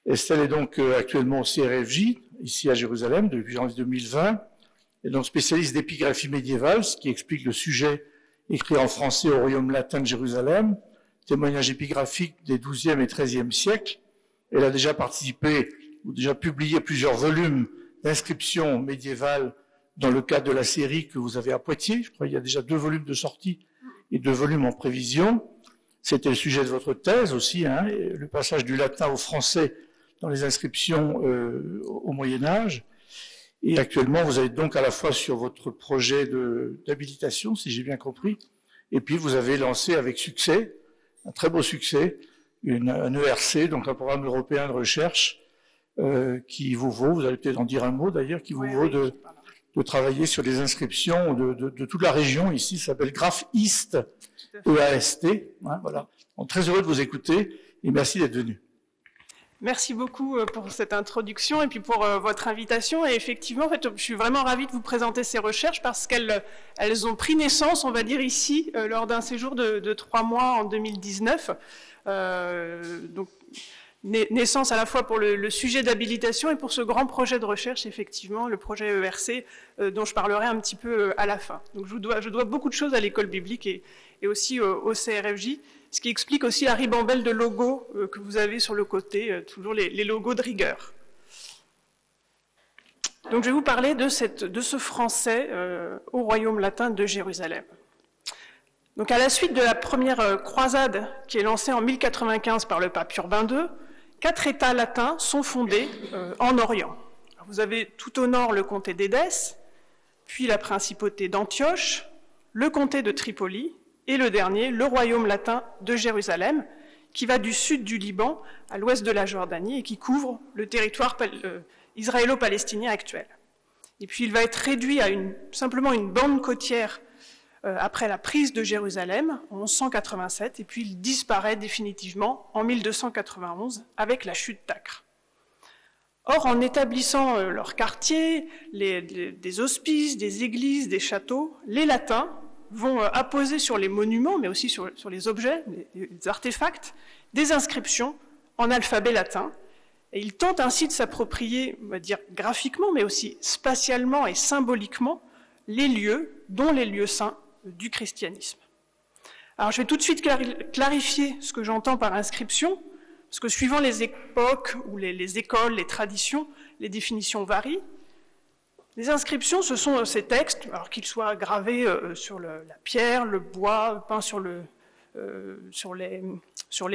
Estelle est donc actuellement au CRFJ, ici à Jérusalem, depuis janvier 2020, et donc spécialiste d'épigraphie médiévale, ce qui explique le sujet écrit en français au royaume latin de Jérusalem, témoignage épigraphique des XIIe et XIIIe siècles. Elle a déjà participé ou déjà publié plusieurs volumes d'inscriptions médiévales dans le cadre de la série que vous avez à Poitiers. Je crois qu'il y a déjà 2 volumes de sortie et 2 volumes en prévision. C'était le sujet de votre thèse aussi, le passage du latin au français dans les inscriptions au Moyen-Âge. Et actuellement, vous êtes donc à la fois sur votre projet d'habilitation, si j'ai bien compris, et puis vous avez lancé avec succès, un très beau succès, un ERC, donc un programme européen de recherche, qui vous vaut, vous allez peut-être en dire un mot d'ailleurs, qui vous vaut de travailler sur les inscriptions de toute la région. Ici, ça s'appelle Graph East, EAST. Voilà. Donc, très heureux de vous écouter et merci d'être venu. Merci beaucoup pour cette introduction et puis pour votre invitation. Et effectivement, en fait, je suis vraiment ravie de vous présenter ces recherches parce qu'elles ont pris naissance, on va dire ici, lors d'un séjour de 3 mois en 2019. Donc, naissance à la fois pour le sujet d'habilitation et pour ce grand projet de recherche, effectivement, le projet ERC, dont je parlerai un petit peu à la fin. Donc, je dois beaucoup de choses à l'école biblique et aussi au CRFJ. Ce qui explique aussi la ribambelle de logos que vous avez sur le côté, toujours les logos de rigueur. Donc je vais vous parler de ce français au royaume latin de Jérusalem. Donc à la suite de la première croisade qui est lancée en 1095 par le pape Urbain II, 4 États latins sont fondés en Orient. Alors, vous avez tout au nord le comté d'Édesse, puis la principauté d'Antioche, le comté de Tripoli, et le dernier, le royaume latin de Jérusalem, qui va du sud du Liban à l'ouest de la Jordanie et qui couvre le territoire israélo-palestinien actuel. Et puis il va être réduit à simplement une bande côtière après la prise de Jérusalem en 1187, et puis il disparaît définitivement en 1291 avec la chute d'Acre. Or, en établissant leurs quartiers, des hospices, des églises, des châteaux, les latins vont apposer sur les monuments, mais aussi sur les objets, les artefacts, des inscriptions en alphabet latin. Et ils tentent ainsi de s'approprier, on va dire graphiquement, mais aussi spatialement et symboliquement, les lieux, dont les lieux saints du christianisme. Alors je vais tout de suite clarifier ce que j'entends par inscription, parce que suivant les époques ou les écoles, les traditions, les définitions varient. Les inscriptions, ce sont ces textes, alors qu'ils soient gravés sur la pierre, le bois, peints sur les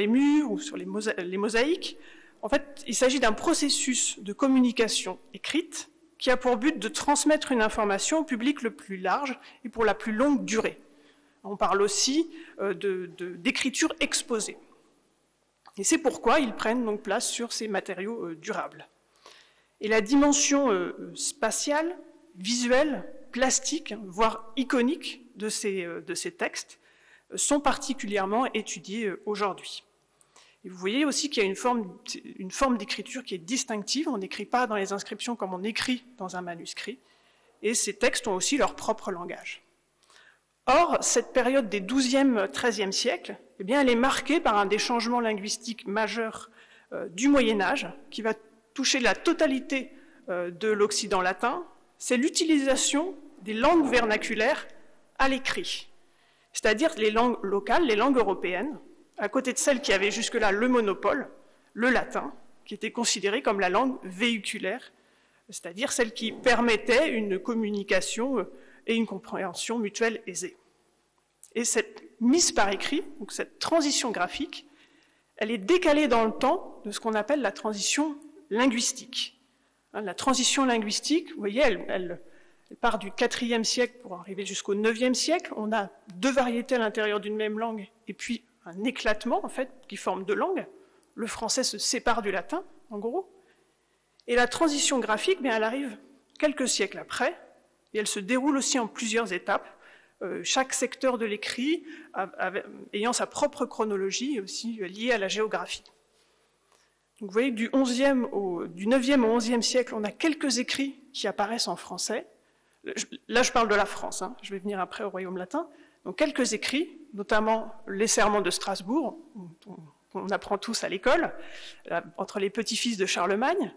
murs ou sur les mosaïques. En fait, il s'agit d'un processus de communication écrite qui a pour but de transmettre une information au public le plus large et pour la plus longue durée. On parle aussi d'écriture exposée. Et c'est pourquoi ils prennent donc place sur ces matériaux durables. Et la dimension spatiale, visuelle, plastique, voire iconique de ces textes sont particulièrement étudiés aujourd'hui. Et vous voyez aussi qu'il y a une forme d'écriture qui est distinctive. On n'écrit pas dans les inscriptions comme on écrit dans un manuscrit. Et ces textes ont aussi leur propre langage. Or, cette période des XIIe, XIIIe siècles, eh bien, elle est marquée par un des changements linguistiques majeurs du Moyen-Âge qui va toucher la totalité de l'Occident latin. C'est l'utilisation des langues vernaculaires à l'écrit, c'est-à-dire les langues locales, les langues européennes, à côté de celles qui avaient jusque-là le monopole, le latin, qui était considéré comme la langue véhiculaire, c'est-à-dire celle qui permettait une communication et une compréhension mutuelle aisée. Et cette mise par écrit, donc cette transition graphique, elle est décalée dans le temps de ce qu'on appelle la transition linguistique. La transition linguistique, vous voyez, elle part du IVe siècle pour arriver jusqu'au IXe siècle. On a 2 variétés à l'intérieur d'une même langue, et puis un éclatement, en fait, qui forme 2 langues. Le français se sépare du latin, en gros. Et la transition graphique, bien, elle arrive quelques siècles après, et elle se déroule aussi en plusieurs étapes, chaque secteur de l'écrit ayant sa propre chronologie, aussi liée à la géographie. Donc vous voyez que du 9e au 11e siècle, on a quelques écrits qui apparaissent en français. Là, je parle de la France, je vais venir après au royaume latin. Donc quelques écrits, notamment les sermons de Strasbourg, dont qu'on apprend tous à l'école, entre les petits-fils de Charlemagne.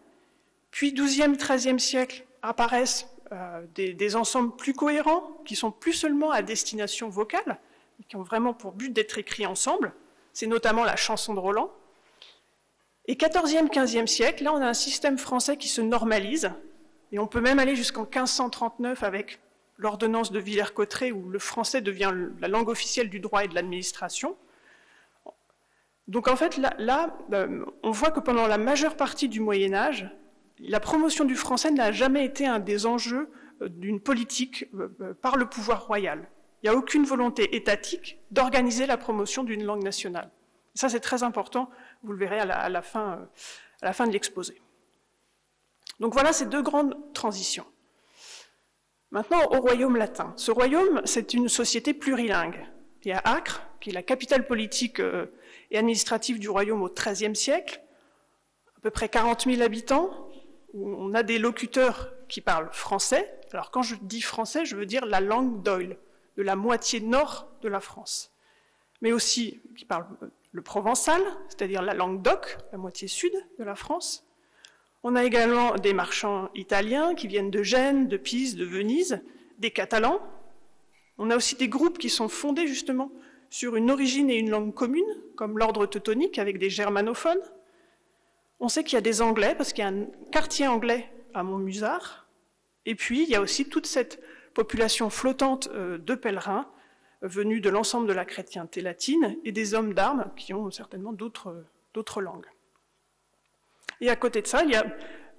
Puis 12e, 13e siècle apparaissent des ensembles plus cohérents, qui sont plus seulement à destination vocale, qui ont vraiment pour but d'être écrits ensemble. C'est notamment la chanson de Roland. Et 14e, 15e siècle, là on a un système français qui se normalise, et on peut même aller jusqu'en 1539 avec l'ordonnance de Villers-Cotterêts, où le français devient la langue officielle du droit et de l'administration. Donc en fait, là, on voit que pendant la majeure partie du Moyen-Âge, la promotion du français n'a jamais été un des enjeux d'une politique par le pouvoir royal. Il n'y a aucune volonté étatique d'organiser la promotion d'une langue nationale. Et ça, c'est très important, vous le verrez à la fin de l'exposé. Donc voilà ces deux grandes transitions. Maintenant, au royaume latin. Ce royaume, c'est une société plurilingue. Il y a Acre, qui est la capitale politique et administrative du royaume au XIIIe siècle, à peu près 40 000 habitants, où on a des locuteurs qui parlent français. Alors quand je dis français, je veux dire la langue d'Oïl, de la moitié nord de la France, mais aussi qui parlent le provençal, c'est-à-dire la langue d'Oc, la moitié sud de la France. On a également des marchands italiens qui viennent de Gênes, de Pise, de Venise, des Catalans. On a aussi des groupes qui sont fondés justement sur une origine et une langue commune, comme l'ordre teutonique avec des germanophones. On sait qu'il y a des Anglais, parce qu'il y a un quartier anglais à Montmusard. Et puis, il y a aussi toute cette population flottante de pèlerins venus de l'ensemble de la chrétienté latine et des hommes d'armes qui ont certainement d'autres langues. Et à côté de ça, il y a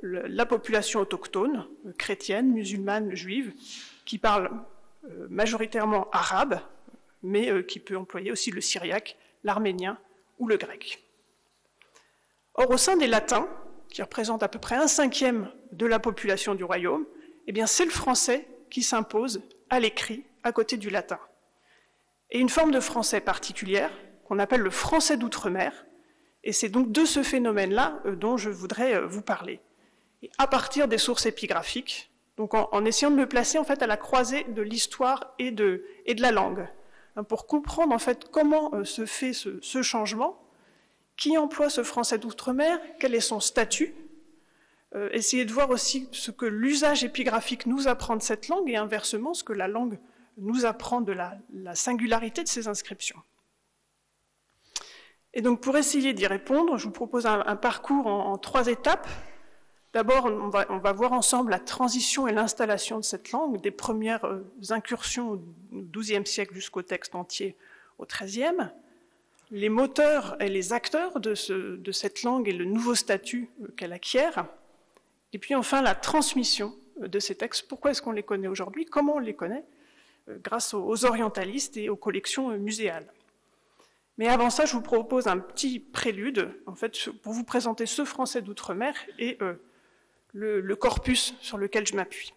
la population autochtone, chrétienne, musulmane, juive, qui parle majoritairement arabe, mais qui peut employer aussi le syriaque, l'arménien ou le grec. Or, au sein des latins, qui représentent à peu près 1/5 de la population du royaume, eh bien, c'est le français qui s'impose à l'écrit à côté du latin. Et une forme de français particulière, qu'on appelle le français d'outre-mer, et c'est donc de ce phénomène-là dont je voudrais vous parler. Et à partir des sources épigraphiques, donc en essayant de me placer en fait à la croisée de l'histoire et de la langue, pour comprendre en fait comment se fait ce changement, qui emploie ce français d'outre-mer, quel est son statut, essayer de voir aussi ce que l'usage épigraphique nous apprend de cette langue et inversement ce que la langue nous apprend de la singularité de ces inscriptions. Et donc pour essayer d'y répondre, je vous propose un parcours en 3 étapes. D'abord, on va voir ensemble la transition et l'installation de cette langue, des premières incursions au XIIe siècle jusqu'au texte entier au XIIIe, les moteurs et les acteurs de cette langue et le nouveau statut qu'elle acquiert, et puis enfin la transmission de ces textes. Pourquoi est-ce qu'on les connaît aujourd'hui? Comment on les connaît? Grâce aux orientalistes et aux collections muséales. Mais avant ça, je vous propose un petit prélude, en fait, pour vous présenter ce français d'outre-mer et le corpus sur lequel je m'appuie.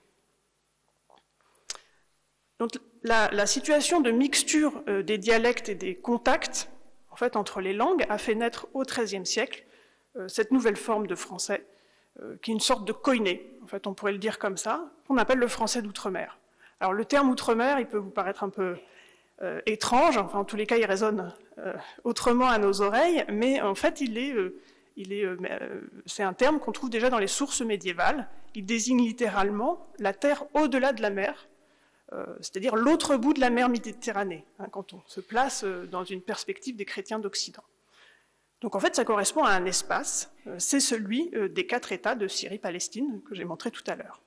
Donc, la situation de mixture des dialectes et des contacts, en fait, entre les langues, a fait naître au XIIIe siècle cette nouvelle forme de français, qui est une sorte de koiné, en fait, on pourrait le dire comme ça, qu'on appelle le français d'outre-mer. Alors, le terme outre-mer, il peut vous paraître un peu étrange, enfin, en tous les cas, il résonne autrement à nos oreilles, mais en fait, c'est un terme qu'on trouve déjà dans les sources médiévales. Il désigne littéralement la terre au-delà de la mer, c'est-à-dire l'autre bout de la mer Méditerranée, quand on se place dans une perspective des chrétiens d'Occident. Donc en fait, ça correspond à un espace, c'est celui des 4 États de Syrie-Palestine que j'ai montré tout à l'heure.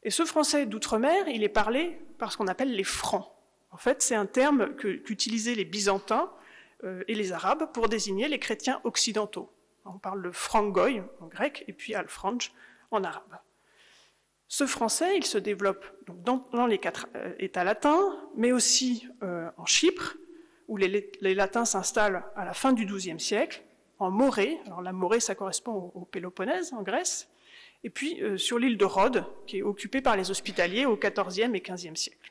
Et ce français d'outre-mer, il est parlé par ce qu'on appelle les Francs. En fait, c'est un terme qu'utilisaient les Byzantins et les Arabes pour désigner les chrétiens occidentaux. On parle de frangoï en grec et puis al-franj en arabe. Ce français, il se développe donc dans les 4 États latins, mais aussi en Chypre, où les latins s'installent à la fin du XIIe siècle, en Morée. Alors la Morée, ça correspond au Péloponnèse, en Grèce, et puis sur l'île de Rhodes, qui est occupée par les Hospitaliers au XIVe et XVe siècle.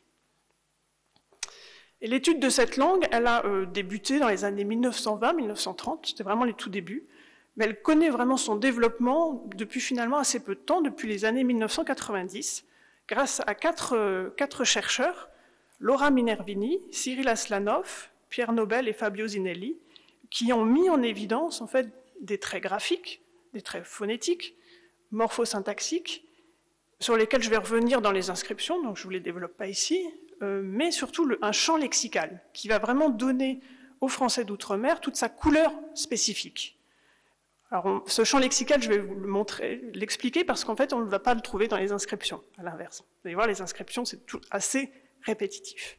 Et l'étude de cette langue, elle a débuté dans les années 1920-1930, c'était vraiment les tout débuts, mais elle connaît vraiment son développement depuis finalement assez peu de temps, depuis les années 1990, grâce à quatre chercheurs, Laura Minervini, Cyril Aslanov, Pierre Nobel et Fabio Zinelli, qui ont mis en évidence en fait des traits graphiques, des traits phonétiques, morphosyntaxiques, sur lesquels je vais revenir dans les inscriptions, donc je ne vous les développe pas ici, mais surtout un champ lexical qui va vraiment donner au français d'outre-mer toute sa couleur spécifique. Alors, ce champ lexical, je vais vous le montrer, l'expliquer, parce qu'en fait, on ne va pas le trouver dans les inscriptions, à l'inverse. Vous allez voir, les inscriptions, c'est assez répétitif.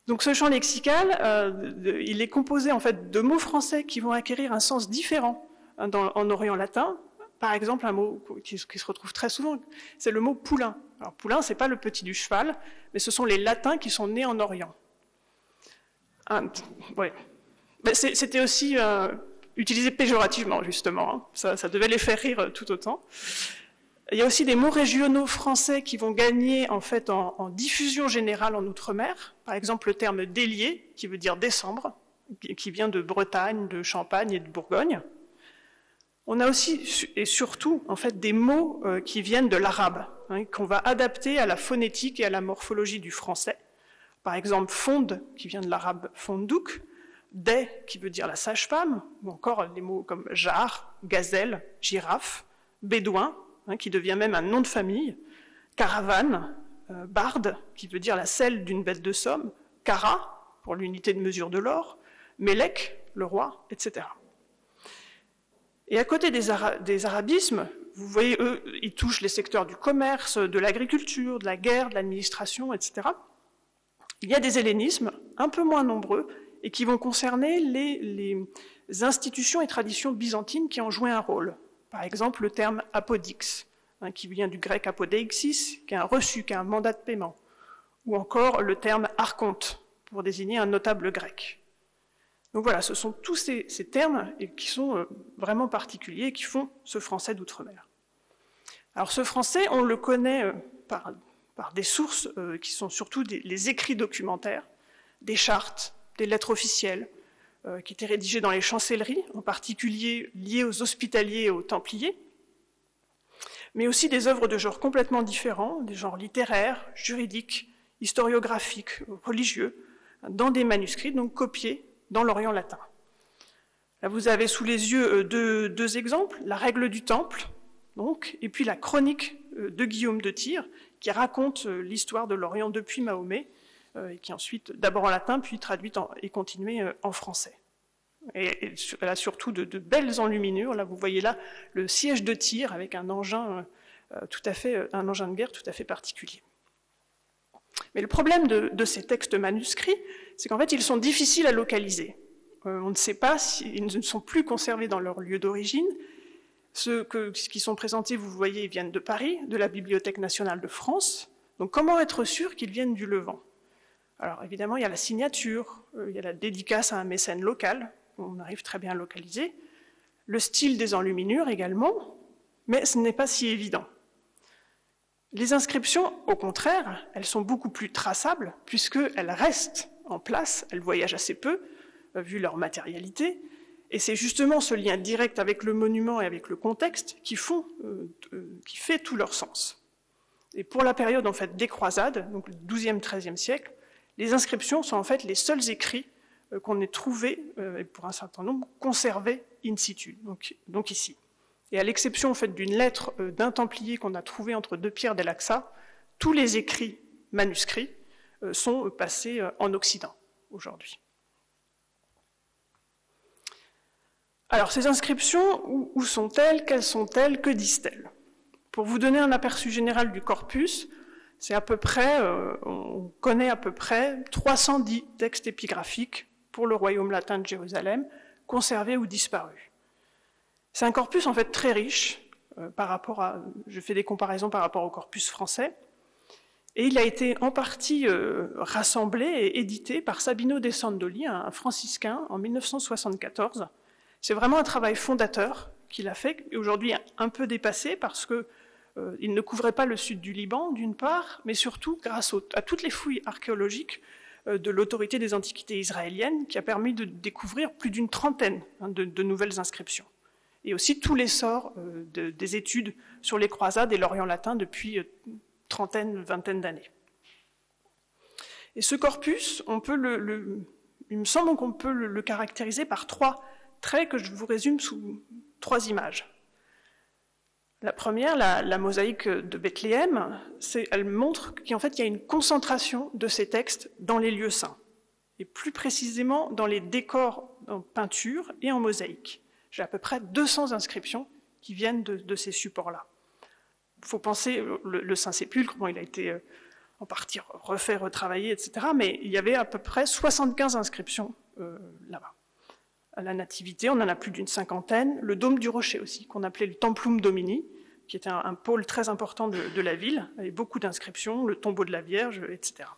Donc, ce champ lexical, il est composé, en fait, de mots français qui vont acquérir un sens différent en orient latin. Par exemple, un mot qui se retrouve très souvent, c'est le mot poulain. Alors, poulain, c'est pas le petit du cheval, mais ce sont les latins qui sont nés en Orient. Ouais. C'était aussi utilisé péjorativement, justement. Hein. Ça devait les faire rire tout autant. Il y a aussi des mots régionaux français qui vont gagner en fait en diffusion générale en Outre-mer. Par exemple, le terme délier, qui veut dire décembre, qui vient de Bretagne, de Champagne et de Bourgogne. On a aussi et surtout en fait des mots qui viennent de l'arabe, hein, qu'on va adapter à la phonétique et à la morphologie du français. Par exemple, fonde, qui vient de l'arabe fondouk, day, qui veut dire la sage-femme, ou encore les mots comme jar, gazelle, girafe, bédouin, hein, qui devient même un nom de famille, caravane, barde, qui veut dire la selle d'une bête de somme, cara, pour l'unité de mesure de l'or, mélek, le roi, etc. Et à côté des arabismes, vous voyez, eux, ils touchent les secteurs du commerce, de l'agriculture, de la guerre, de l'administration, etc. Il y a des hellénismes un peu moins nombreux et qui vont concerner les institutions et traditions byzantines qui ont joué un rôle. Par exemple, le terme apodix, hein, qui vient du grec apodeixis, qui est un reçu, qui est un mandat de paiement. Ou encore le terme archonte, pour désigner un notable grec. Donc voilà, ce sont tous ces termes qui sont vraiment particuliers et qui font ce français d'outre-mer. Alors ce français, on le connaît par des sources qui sont surtout les écrits documentaires, des chartes, des lettres officielles, qui étaient rédigées dans les chancelleries, en particulier liées aux hospitaliers et aux templiers, mais aussi des œuvres de genres complètement différents, des genres littéraires, juridiques, historiographiques, religieux, dans des manuscrits, donc copiés dans l'Orient latin. Là, vous avez sous les yeux deux exemples, la règle du temple, donc, et puis la chronique de Guillaume de Tyr, qui raconte l'histoire de l'Orient depuis Mahomet, et qui ensuite, d'abord en latin, puis traduite et continuée en français. Et elle a surtout de belles enluminures. Là, vous voyez là le siège de Tyr avec un engin de guerre tout à fait particulier. Mais le problème de ces textes manuscrits, c'est qu'en fait, ils sont difficiles à localiser. On ne sait pas s'ils ne sont plus conservés dans leur lieu d'origine. Ceux qui sont présentés, vous voyez, ils viennent de Paris, de la Bibliothèque nationale de France. Donc comment être sûr qu'ils viennent du Levant? Alors évidemment, il y a la signature, il y a la dédicace à un mécène local, on arrive très bien à localiser, le style des enluminures également, mais ce n'est pas si évident. Les inscriptions, au contraire, elles sont beaucoup plus traçables, puisqu'elles restent en place, elles voyagent assez peu, vu leur matérialité, et c'est justement ce lien direct avec le monument et avec le contexte qui fait tout leur sens. Et pour la période en fait, des croisades, donc le XIIe, XIIIe siècle, les inscriptions sont en fait les seuls écrits qu'on ait trouvés, et pour un certain nombre, conservés in situ, donc ici. Et à l'exception en fait, d'une lettre d'un templier qu'on a trouvée entre deux pierres d'El-Aqsa, tous les écrits manuscrits sont passés en Occident aujourd'hui. Alors ces inscriptions, où sont-elles? Quelles sont-elles? Que disent-elles? Pour vous donner un aperçu général du corpus, c'est à peu près, on connaît à peu près 310 textes épigraphiques pour le royaume latin de Jérusalem, conservés ou disparus. C'est un corpus en fait très riche, je fais des comparaisons par rapport au corpus français, et il a été en partie rassemblé et édité par Sabino de Sandoli, un franciscain, en 1974. C'est vraiment un travail fondateur qu'il a fait, et aujourd'hui un peu dépassé parce qu'il ne couvrait pas le sud du Liban, d'une part, mais surtout grâce à toutes les fouilles archéologiques de l'autorité des antiquités israéliennes, qui a permis de découvrir plus d'une trentaine de nouvelles inscriptions. Et aussi tout l'essor des études sur les croisades et l'Orient latin depuis trentaine, vingtaine d'années. Et ce corpus, on peut il me semble qu'on peut le caractériser par 3 traits que je vous résume sous 3 images. La première, la mosaïque de Bethléem, elle montre qu'en fait, il y a une concentration de ces textes dans les lieux saints, et plus précisément dans les décors en peinture et en mosaïque. J'ai à peu près 200 inscriptions qui viennent de ces supports-là. Il faut penser le Saint-Sépulcre, bon, il a été en partie refait, retravaillé, etc., mais il y avait à peu près 75 inscriptions là-bas. À la Nativité, on en a plus d'une 50aine. Le Dôme du Rocher aussi, qu'on appelait le Templum Domini, qui était un pôle très important de la ville, avec beaucoup d'inscriptions, le tombeau de la Vierge, etc.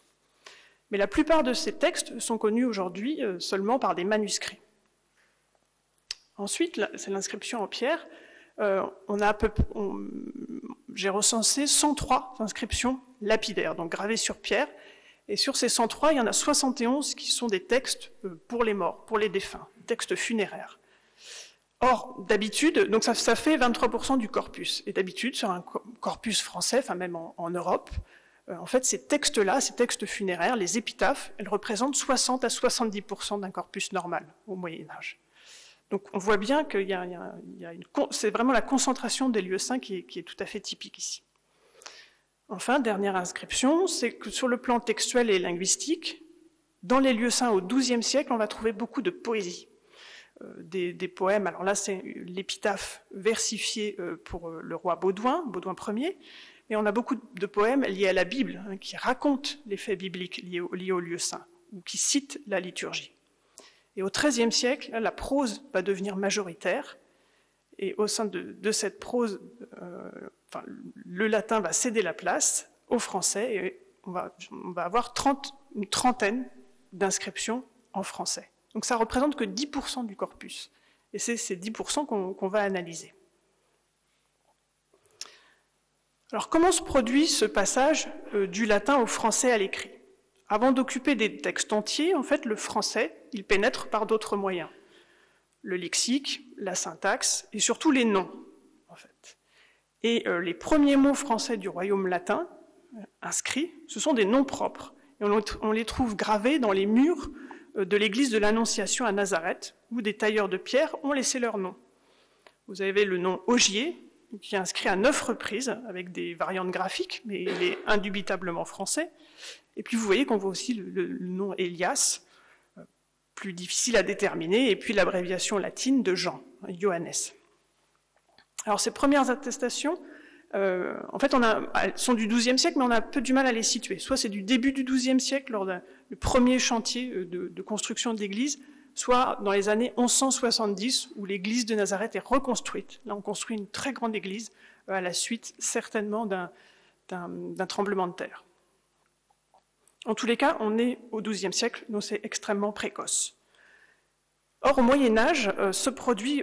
Mais la plupart de ces textes sont connus aujourd'hui seulement par des manuscrits. Ensuite, c'est l'inscription en pierre. J'ai recensé 103 inscriptions lapidaires, donc gravées sur pierre. Et sur ces 103, il y en a 71 qui sont des textes pour les morts, pour les défunts, textes funéraires. Or, d'habitude, donc ça fait 23% du corpus. Et d'habitude, sur un corpus français, enfin même en Europe, en fait, ces textes-là, ces textes funéraires, les épitaphes, elles représentent 60 à 70% d'un corpus normal au Moyen-Âge. Donc on voit bien que c'est vraiment la concentration des lieux saints qui est tout à fait typique ici. Enfin, dernière inscription, c'est que sur le plan textuel et linguistique, dans les lieux saints au XIIe siècle, on va trouver beaucoup de poésie. Des poèmes, alors là c'est l'épitaphe versifiée pour le roi Baudouin Ier, mais on a beaucoup de poèmes liés à la Bible, qui racontent les faits bibliques liés aux lieux saints, ou qui citent la liturgie. Et au XIIIe siècle, la prose va devenir majoritaire, et au sein de cette prose, le latin va céder la place au français, et on va avoir une trentaine d'inscriptions en français. Donc ça ne représente que 10% du corpus, et c'est ces 10% qu'on va analyser. Alors comment se produit ce passage du latin au français à l'écrit ? Avant d'occuper des textes entiers, en fait, le français, il pénètre par d'autres moyens. Le lexique, la syntaxe, et surtout les noms, en fait. Et les premiers mots français du royaume latin, inscrits, ce sont des noms propres. Et on les trouve gravés dans les murs de l'église de l'Annonciation à Nazareth, où des tailleurs de pierre ont laissé leur nom. Vous avez le nom Ogier, qui est inscrit à 9 reprises, avec des variantes graphiques, mais il est indubitablement français. Et puis vous voyez qu'on voit aussi le nom Elias, plus difficile à déterminer, et puis l'abréviation latine de Jean, Johannes. Alors ces premières attestations, en fait, elles sont du XIIe siècle, mais on a un peu du mal à les situer. Soit c'est du début du XIIe siècle, lors du premier chantier de construction de l'église, soit dans les années 1170, où l'église de Nazareth est reconstruite. Là, on construit une très grande église, à la suite certainement d'un tremblement de terre. En tous les cas, on est au XIIe siècle, donc c'est extrêmement précoce. Or, au Moyen-Âge, se produit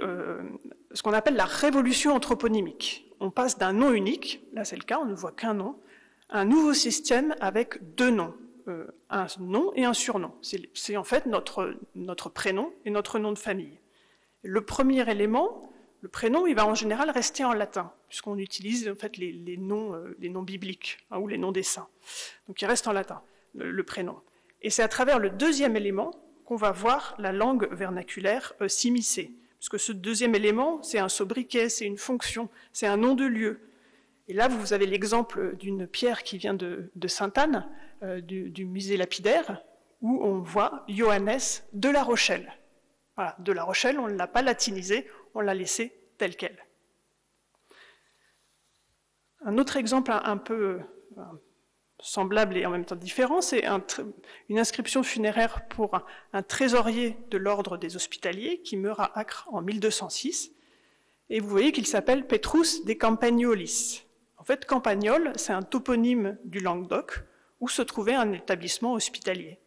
ce qu'on appelle la révolution anthroponymique. On passe d'un nom unique, là c'est le cas, on ne voit qu'un nom, à un nouveau système avec 2 noms, un nom et un surnom. C'est en fait notre prénom et notre nom de famille. Le premier élément, le prénom, il va en général rester en latin, puisqu'on utilise en fait les noms bibliques, ou les noms des saints. Donc il reste en latin, le prénom. Et c'est à travers le deuxième élément qu'on va voir la langue vernaculaire s'immiscer. Puisque ce deuxième élément, c'est un sobriquet, c'est une fonction, c'est un nom de lieu. Et là, vous avez l'exemple d'une pierre qui vient de Sainte-Anne, du musée lapidaire, où on voit Johannes de La Rochelle. Voilà, de La Rochelle, on ne l'a pas latinisé, on l'a laissé tel quel. Un autre exemple un peu semblable et en même temps différent, c'est une inscription funéraire pour un trésorier de l'ordre des Hospitaliers qui meurt à Acre en 1206. Et vous voyez qu'il s'appelle Petrus de Campagnolis. En fait, Campagnol, c'est un toponyme du Languedoc où se trouvait un établissement hospitalier.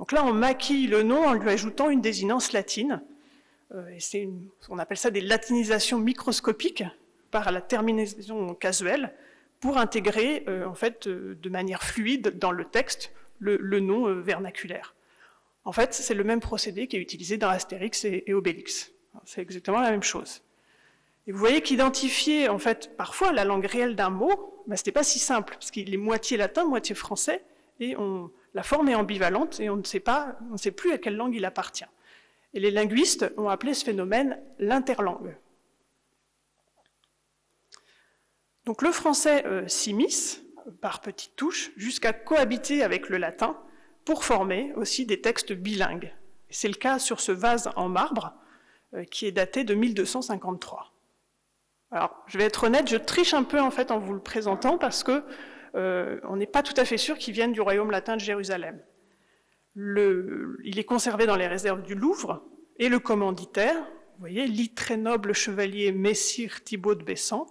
Donc là, on maquille le nom en lui ajoutant une désinence latine. Et on appelle ça des latinisations microscopiques par la terminaison casuelle, pour intégrer en fait de manière fluide dans le texte le nom vernaculaire. En fait, c'est le même procédé qui est utilisé dans Astérix et Obélix. C'est exactement la même chose. Et vous voyez qu'identifier en fait parfois la langue réelle d'un mot, ce n'était pas si simple, parce qu'il est moitié latin, moitié français, et la forme est ambivalente, et on ne sait plus à quelle langue il appartient. Et les linguistes ont appelé ce phénomène l'interlangue. Donc le français s'immisce, par petites touches, jusqu'à cohabiter avec le latin pour former aussi des textes bilingues. C'est le cas sur ce vase en marbre qui est daté de 1253. Alors, je vais être honnête, je triche un peu en fait en vous le présentant parce que on n'est pas tout à fait sûr qu'il vienne du royaume latin de Jérusalem. Il est conservé dans les réserves du Louvre et le commanditaire, vous voyez, lit très noble chevalier Messire Thibaut de Bessan.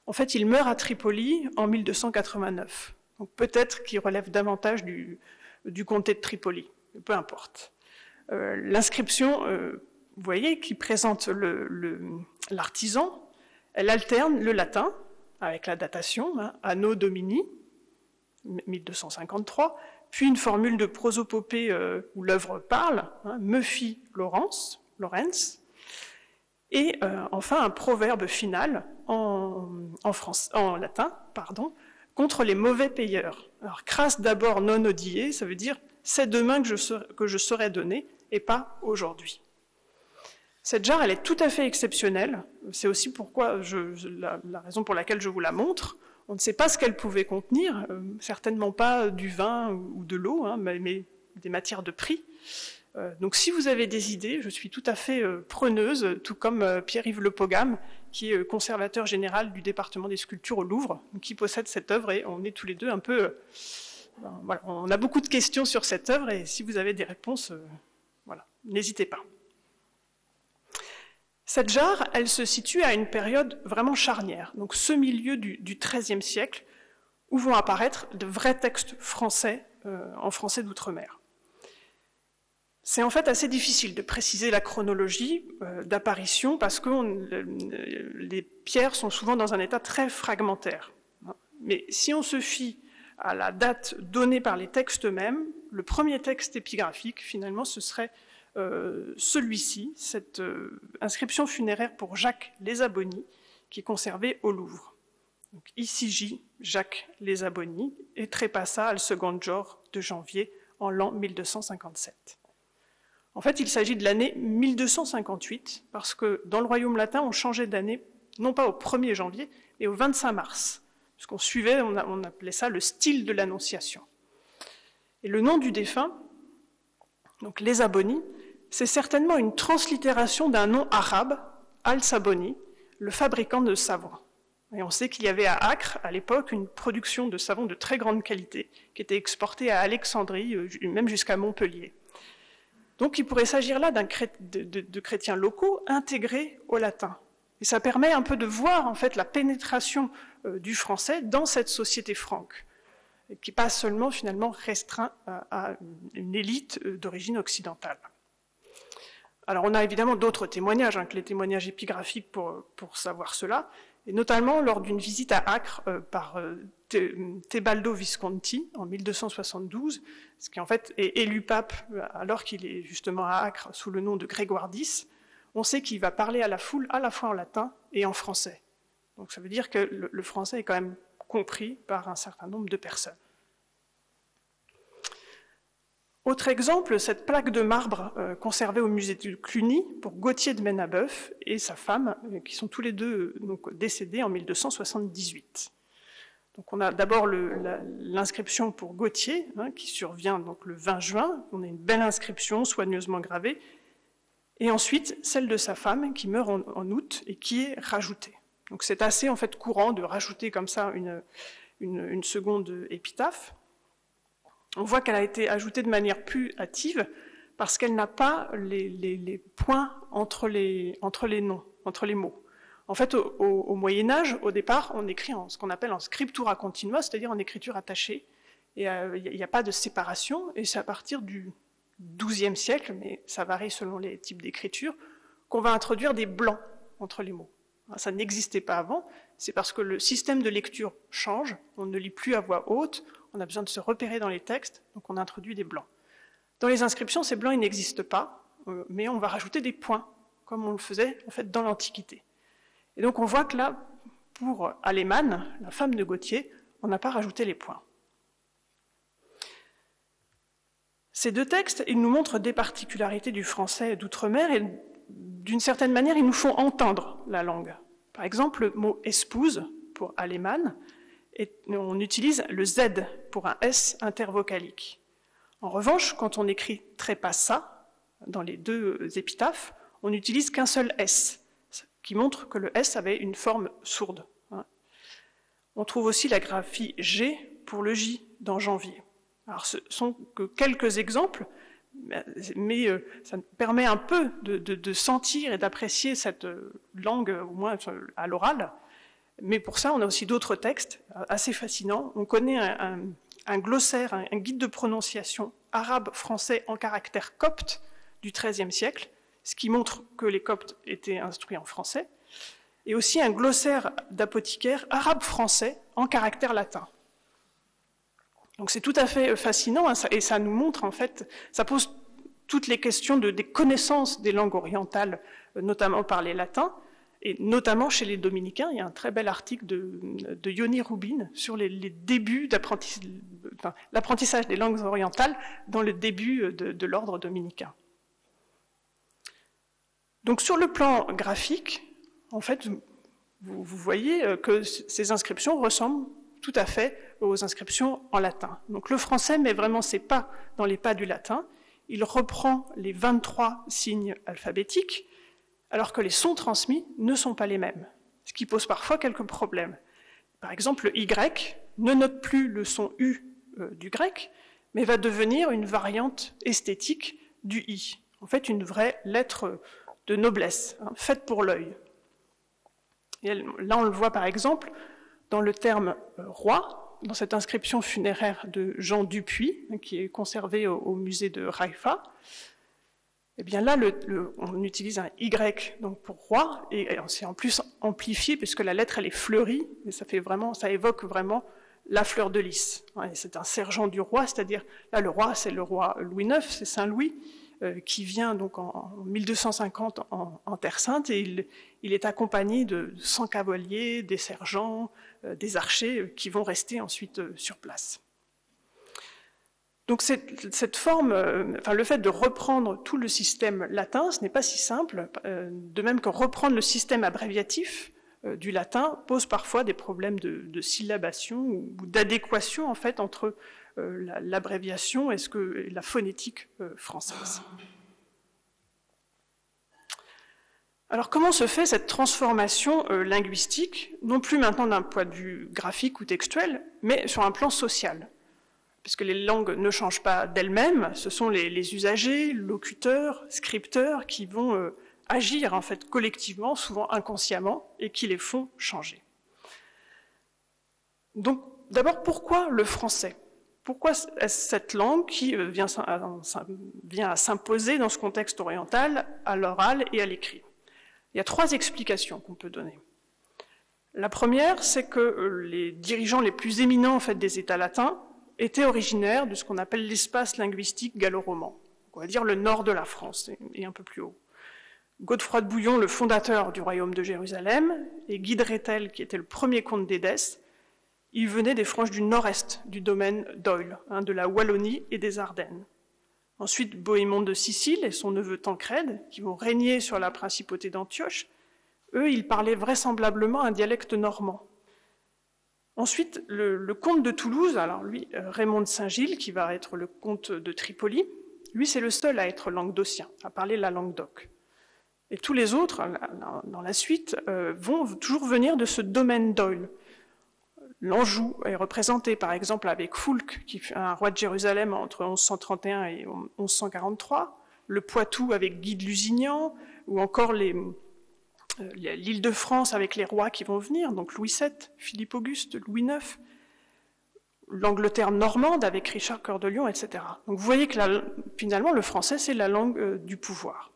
En fait, il meurt à Tripoli en 1289. Donc peut-être qu'il relève davantage du comté de Tripoli, peu importe. L'inscription, vous voyez, qui présente l'artisan, elle alterne le latin avec la datation, Anno Domini, 1253, puis une formule de prosopopée où l'œuvre parle, me fit Laurence, et enfin un proverbe final en latin, contre les mauvais payeurs. Alors, cras d'abord non odie, ça veut dire c'est demain que je serai donné et pas aujourd'hui. Cette jarre, elle est tout à fait exceptionnelle. C'est aussi pourquoi la raison pour laquelle je vous la montre. On ne sait pas ce qu'elle pouvait contenir, certainement pas du vin ou de l'eau, mais des matières de prix. Donc si vous avez des idées, je suis tout à fait preneuse, tout comme Pierre-Yves Le Pogam, qui est conservateur général du département des sculptures au Louvre, qui possède cette œuvre, et on est tous les deux un peu... voilà, on a beaucoup de questions sur cette œuvre, et si vous avez des réponses, voilà, n'hésitez pas. Cette jarre, elle se situe à une période vraiment charnière, donc ce milieu du XIIIe siècle, où vont apparaître de vrais textes français, en français d'outre-mer. C'est en fait assez difficile de préciser la chronologie d'apparition parce que les pierres sont souvent dans un état très fragmentaire. Mais si on se fie à la date donnée par les textes eux-mêmes, le premier texte épigraphique, finalement, ce serait celui-ci, cette inscription funéraire pour Jacques les Abonnies, qui est conservée au Louvre. Donc, ici, Jacques les Abonnies, et trépassa al second jour de janvier en l'an 1257. En fait, il s'agit de l'année 1258, parce que dans le royaume latin, on changeait d'année, non pas au 1er janvier, mais au 25 mars. Parce qu'on suivait, on appelait ça le style de l'Annonciation. Et le nom du défunt, donc les Abonnies, c'est certainement une translittération d'un nom arabe, Al-Saboni, le fabricant de savon. Et on sait qu'il y avait à Acre, à l'époque, une production de savon de très grande qualité, qui était exportée à Alexandrie, même jusqu'à Montpellier. Donc il pourrait s'agir là de chrétiens locaux intégrés au latin. Et ça permet un peu de voir en fait la pénétration du français dans cette société franque, qui n'est pas seulement finalement restreint à une élite d'origine occidentale. Alors on a évidemment d'autres témoignages que les témoignages épigraphiques pour savoir cela, et notamment lors d'une visite à Acre par Tebaldo Visconti en 1272, ce qui en fait est élu pape alors qu'il est justement à Acre sous le nom de Grégoire X. On sait qu'il va parler à la foule à la fois en latin et en français. Donc ça veut dire que le français est quand même compris par un certain nombre de personnes. Autre exemple, cette plaque de marbre conservée au musée de Cluny pour Gauthier de Menabeuf et sa femme, qui sont tous les deux donc, décédés en 1278. Donc on a d'abord l'inscription pour Gauthier, qui survient donc le 20 juin. On a une belle inscription soigneusement gravée. Et ensuite, celle de sa femme, qui meurt en août et qui est rajoutée. Donc c'est assez en fait courant de rajouter comme ça une seconde épitaphe. On voit qu'elle a été ajoutée de manière plus hâtive parce qu'elle n'a pas les points entre les noms, entre les mots. En fait, au Moyen-Âge, au départ, on écrit en ce qu'on appelle en scriptura continua, c'est-à-dire en écriture attachée. Et il n'y a pas de séparation, et c'est à partir du XIIe siècle, mais ça varie selon les types d'écriture, qu'on va introduire des blancs entre les mots. Ça n'existait pas avant, c'est parce que le système de lecture change, on ne lit plus à voix haute, on a besoin de se repérer dans les textes, donc on introduit des blancs. Dans les inscriptions, ces blancs ils n'existent pas, mais on va rajouter des points, comme on le faisait en fait dans l'Antiquité. Et donc on voit que là, pour Alémane, la femme de Gauthier, on n'a pas rajouté les points. Ces deux textes, ils nous montrent des particularités du français d'outre-mer et d'une certaine manière, ils nous font entendre la langue. Par exemple, le mot « épouse » pour « alémane », et on utilise le Z pour un S intervocalique. En revanche, quand on écrit « trépassa » dans les deux épitaphes, on n'utilise qu'un seul S, qui montre que le S avait une forme sourde. On trouve aussi la graphie G pour le J dans janvier. Alors ce sont que quelques exemples, mais ça permet un peu de sentir et d'apprécier cette langue, au moins à l'oral. Mais pour ça, on a aussi d'autres textes assez fascinants. On connaît un glossaire, un guide de prononciation arabe-français en caractère copte du XIIIe siècle, ce qui montre que les coptes étaient instruits en français, et aussi un glossaire d'apothicaire arabe-français en caractère latin. Donc c'est tout à fait fascinant, hein, et ça nous montre, en fait, ça pose toutes les questions des connaissances des langues orientales, notamment par les latins, et notamment chez les dominicains. Il y a un très bel article de Yoni Rubin sur les débuts l'apprentissage des langues orientales dans le début de l'ordre dominicain. Donc sur le plan graphique, en fait, vous voyez que ces inscriptions ressemblent tout à fait aux inscriptions en latin. Donc le français met vraiment ses pas dans les pas du latin. Il reprend les 23 signes alphabétiques, alors que les sons transmis ne sont pas les mêmes, ce qui pose parfois quelques problèmes. Par exemple, le Y ne note plus le son U du grec, mais va devenir une variante esthétique du I. En fait, une vraie lettre de noblesse, hein, faite pour l'œil. Et là, on le voit par exemple dans le terme roi, dans cette inscription funéraire de Jean Dupuis, qui est conservée au musée de Haïfa. Eh bien là, on utilise un Y donc pour roi, et c'est en plus amplifié puisque la lettre elle est fleurie, et ça évoque vraiment la fleur de lys. C'est un sergent du roi, c'est-à-dire là le roi c'est le roi Louis IX, c'est Saint Louis, qui vient donc en 1250 en Terre Sainte, et il est accompagné de 100 cavaliers, des sergents, des archers qui vont rester ensuite sur place. Donc cette forme, le fait de reprendre tout le système latin, ce n'est pas si simple, de même que reprendre le système abréviatif du latin pose parfois des problèmes de syllabation ou d'adéquation en fait entre l'abréviation et la phonétique française. Alors comment se fait cette transformation linguistique, non plus maintenant d'un point de vue graphique ou textuel, mais sur un plan social? Puisque les langues ne changent pas d'elles-mêmes, ce sont les usagers, locuteurs, scripteurs qui vont agir en fait collectivement, souvent inconsciemment, et qui les font changer. Donc d'abord, pourquoi le français? Pourquoi cette langue qui vient à s'imposer dans ce contexte oriental, à l'oral et à l'écrit? Il y a 3 explications qu'on peut donner. La première, c'est que les dirigeants les plus éminents en fait, des États latins étaient originaires de ce qu'on appelle l'espace linguistique gallo-roman, on va dire le nord de la France et un peu plus haut. Godefroy de Bouillon, le fondateur du royaume de Jérusalem, et Guy de Rethel, qui était le premier comte d'Édesse, ils venaient des franges du nord-est du domaine d'Oyle, de la Wallonie et des Ardennes. Ensuite, Bohémond de Sicile et son neveu Tancrède, qui vont régner sur la principauté d'Antioche, eux, ils parlaient vraisemblablement un dialecte normand. Ensuite, le comte de Toulouse, alors lui, Raymond de Saint-Gilles, qui va être le comte de Tripoli, lui, c'est le seul à être languedocien, à parler la langue d'oc. Et tous les autres, dans la suite, vont toujours venir de ce domaine d'Oyle. L'Anjou est représenté, par exemple, avec Foulques, qui fut un roi de Jérusalem entre 1131 et 1143, le Poitou avec Guy de Lusignan, ou encore l'île de France avec les rois qui vont venir, donc Louis VII, Philippe Auguste, Louis IX, l'Angleterre normande avec Richard Cœur de Lion, etc. Donc vous voyez que finalement le français c'est la langue du pouvoir.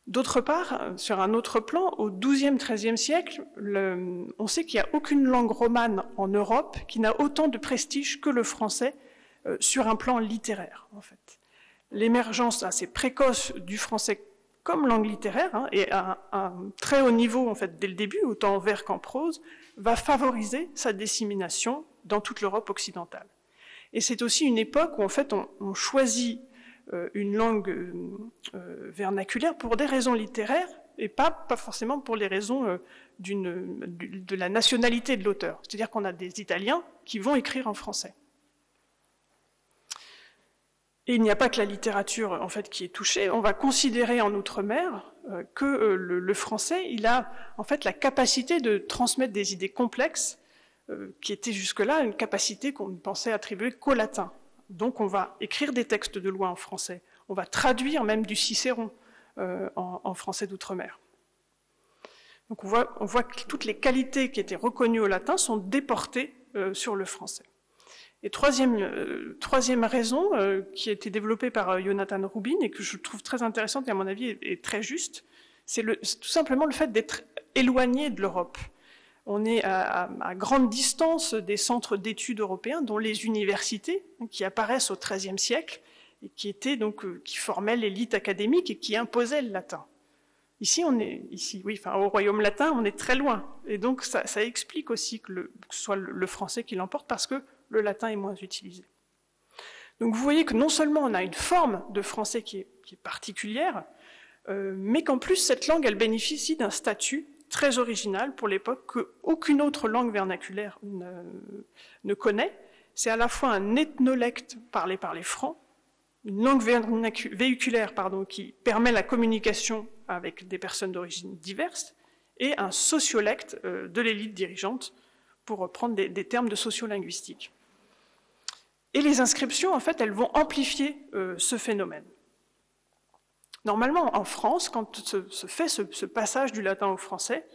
D'autre part, sur un autre plan, au XIIe, XIIIe siècle, on sait qu'il n'y a aucune langue romane en Europe qui n'a autant de prestige que le français sur un plan littéraire, en fait. L'émergence assez précoce du français comme langue littéraire, et à un très haut niveau, en fait, dès le début, autant en vers qu'en prose, va favoriser sa dissémination dans toute l'Europe occidentale. Et c'est aussi une époque où en fait on choisit une langue vernaculaire pour des raisons littéraires et pas forcément pour les raisons de la nationalité de l'auteur. C'est-à-dire qu'on a des Italiens qui vont écrire en français. Et il n'y a pas que la littérature en fait qui est touchée. On va considérer en Outre-mer que le français, il a en fait la capacité de transmettre des idées complexes qui étaient jusque-là une capacité qu'on ne pensait attribuer qu'au latin. Donc on va écrire des textes de loi en français. On va traduire même du Cicéron en français d'outre-mer. Donc on voit que toutes les qualités qui étaient reconnues au latin sont déportées sur le français. Et troisième raison qui a été développée par Jonathan Rubin et que je trouve très intéressante et à mon avis est très juste, c'est tout simplement le fait d'être éloigné de l'Europe. On est à grande distance des centres d'études européens, dont les universités, qui apparaissent au XIIIe siècle et qui formaient l'élite académique et qui imposaient le latin. Ici, au Royaume latin, on est très loin. Et donc, ça explique aussi que ce soit le français qui l'emporte parce que le latin est moins utilisé. Donc, vous voyez que non seulement on a une forme de français qui est particulière, mais qu'en plus, cette langue, elle bénéficie d'un statut très original pour l'époque qu'aucune autre langue vernaculaire ne connaît. C'est à la fois un ethnolecte parlé par les Francs, une langue véhiculaire qui permet la communication avec des personnes d'origine diverses, et un sociolecte de l'élite dirigeante, pour reprendre des termes de sociolinguistique. Et les inscriptions, en fait, elles vont amplifier ce phénomène. Normalement, en France, quand se fait ce passage du latin au français,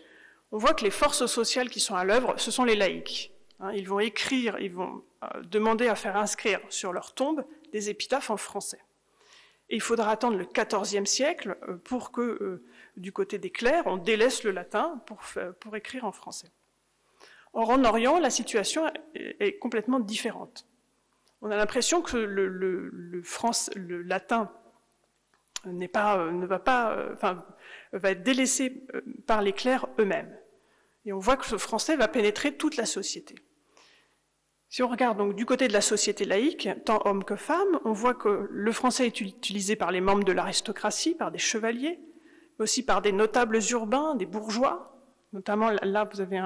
on voit que les forces sociales qui sont à l'œuvre, ce sont les laïcs. Ils vont écrire, ils vont demander à faire inscrire sur leur tombe des épitaphes en français. Et il faudra attendre le XIVe siècle pour que, du côté des clercs, on délaisse le latin pour écrire en français. Or, en Orient, la situation est complètement différente. On a l'impression que le latin va être délaissé par les clercs eux-mêmes. Et on voit que ce français va pénétrer toute la société. Si on regarde donc du côté de la société laïque, tant hommes que femmes, on voit que le français est utilisé par les membres de l'aristocratie, par des chevaliers, mais aussi par des notables urbains, des bourgeois. Notamment, là, vous avez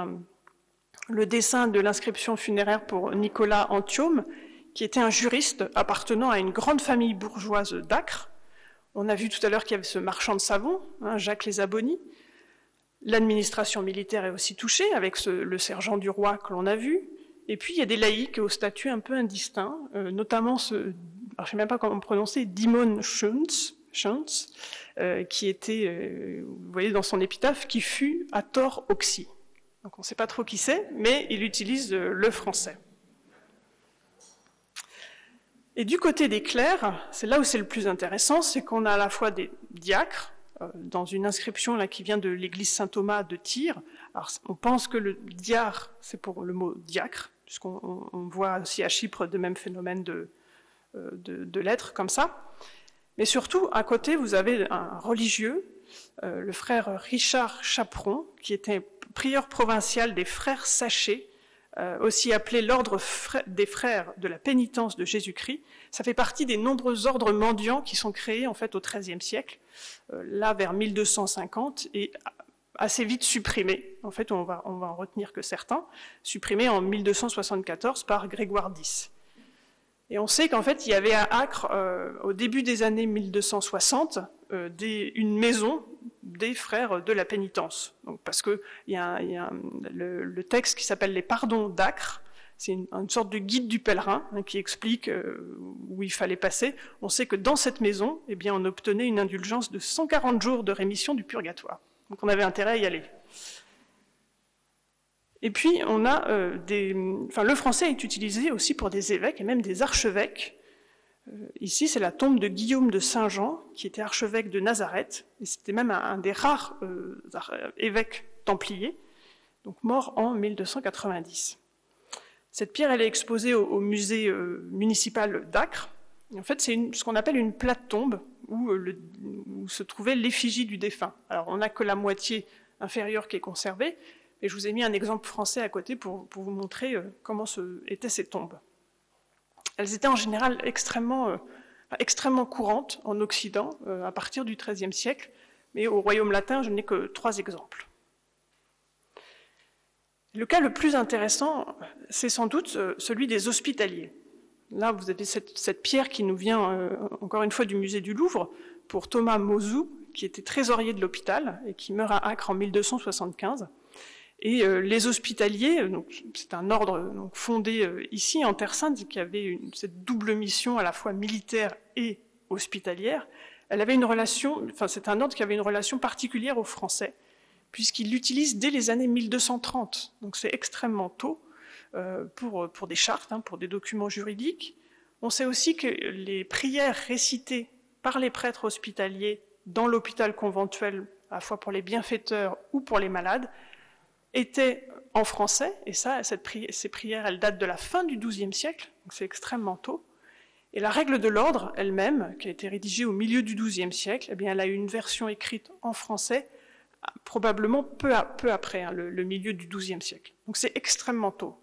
le dessin de l'inscription funéraire pour Nicolas Anthiaume, qui était un juriste appartenant à une grande famille bourgeoise d'Acre. On a vu tout à l'heure qu'il y avait ce marchand de savon, Jacques Les Abonnis. L'administration militaire est aussi touchée, avec le sergent du roi que l'on a vu. Et puis, il y a des laïcs au statut un peu indistinct, notamment je ne sais même pas comment prononcer, Dimon Schunz, qui était, vous voyez dans son épitaphe, qui fut à tort oxy. Donc on ne sait pas trop qui c'est, mais il utilise le français. Et du côté des clercs, c'est là où c'est le plus intéressant, c'est qu'on a à la fois des diacres, dans une inscription là, qui vient de l'église Saint-Thomas de Tyr. Alors, on pense que le diar, c'est pour le mot diacre, puisqu'on voit aussi à Chypre de mêmes phénomènes de lettres comme ça. Mais surtout, à côté, vous avez un religieux, le frère Richard Chaperon, qui était prieur provincial des frères Sachets, aussi appelé l'ordre des frères de la pénitence de Jésus-Christ. Ça fait partie des nombreux ordres mendiants qui sont créés en fait au XIIIe siècle, là vers 1250, et assez vite supprimés. En fait, on va en retenir que certains, supprimés en 1274 par Grégoire X. Et on sait qu'en fait, il y avait à Acre, au début des années 1260, une maison des frères de la pénitence. Donc, parce qu'il y a le texte qui s'appelle les Pardons d'Acre, c'est une sorte de guide du pèlerin qui explique où il fallait passer. On sait que dans cette maison, eh bien, on obtenait une indulgence de 140 jours de rémission du purgatoire. Donc on avait intérêt à y aller. Et puis, on a le français est utilisé aussi pour des évêques et même des archevêques. Ici, c'est la tombe de Guillaume de Saint-Jean, qui était archevêque de Nazareth, et c'était même un des rares évêques templiers, donc mort en 1290. Cette pierre, elle est exposée au musée municipal d'Acre. En fait, c'est ce qu'on appelle une plate-tombe, où se trouvait l'effigie du défunt. Alors, on n'a que la moitié inférieure qui est conservée, et je vous ai mis un exemple français à côté pour vous montrer comment étaient ces tombes. elles étaient en général extrêmement courantes en Occident à partir du XIIIe siècle, mais au Royaume latin, je n'ai que 3 exemples. Le cas le plus intéressant, c'est sans doute celui des hospitaliers. Là, vous avez cette pierre qui nous vient encore une fois du musée du Louvre, pour Thomas Mauzout, qui était trésorier de l'hôpital et qui meurt à Acre en 1275. Et les hospitaliers, c'est un ordre fondé ici en Terre Sainte, qui avait cette double mission à la fois militaire et hospitalière. Elle avait une relation, c'est un ordre qui avait une relation particulière aux Français, puisqu'il l'utilise dès les années 1230. Donc c'est extrêmement tôt pour des chartes, pour des documents juridiques. On sait aussi que les prières récitées par les prêtres hospitaliers dans l'hôpital conventuel, à la fois pour les bienfaiteurs ou pour les malades, étaient en français, et ces prières, elles datent de la fin du XIIe siècle, donc c'est extrêmement tôt. Et la règle de l'ordre elle-même, qui a été rédigée au milieu du XIIe siècle, eh bien, elle a eu une version écrite en français, probablement peu après, le milieu du XIIe siècle. Donc c'est extrêmement tôt.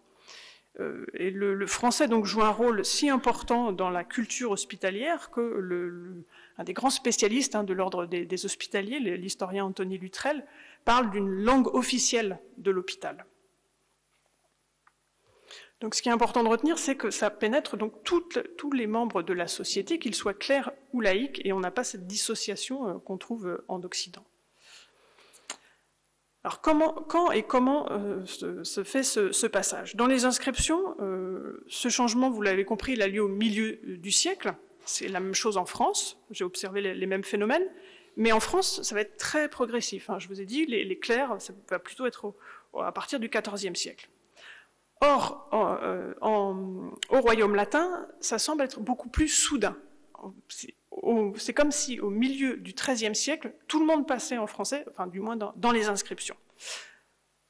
Et le français donc joue un rôle si important dans la culture hospitalière que un des grands spécialistes de l'ordre des hospitaliers, l'historien Anthony Luttrell, parle d'une langue officielle de l'hôpital. Donc ce qui est important de retenir, c'est que ça pénètre donc tous les membres de la société, qu'ils soient clercs ou laïcs, et on n'a pas cette dissociation qu'on trouve en Occident. Alors quand et comment se fait ce passage? Dans les inscriptions, ce changement, vous l'avez compris, il a lieu au milieu du siècle. C'est la même chose en France, j'ai observé les mêmes phénomènes, mais en France, ça va être très progressif. Je vous ai dit, les clercs, ça va plutôt être à partir du XIVe siècle. Or, au Royaume latin, ça semble être beaucoup plus soudain. C'est comme si, au milieu du XIIIe siècle, tout le monde passait en français, enfin du moins dans les inscriptions.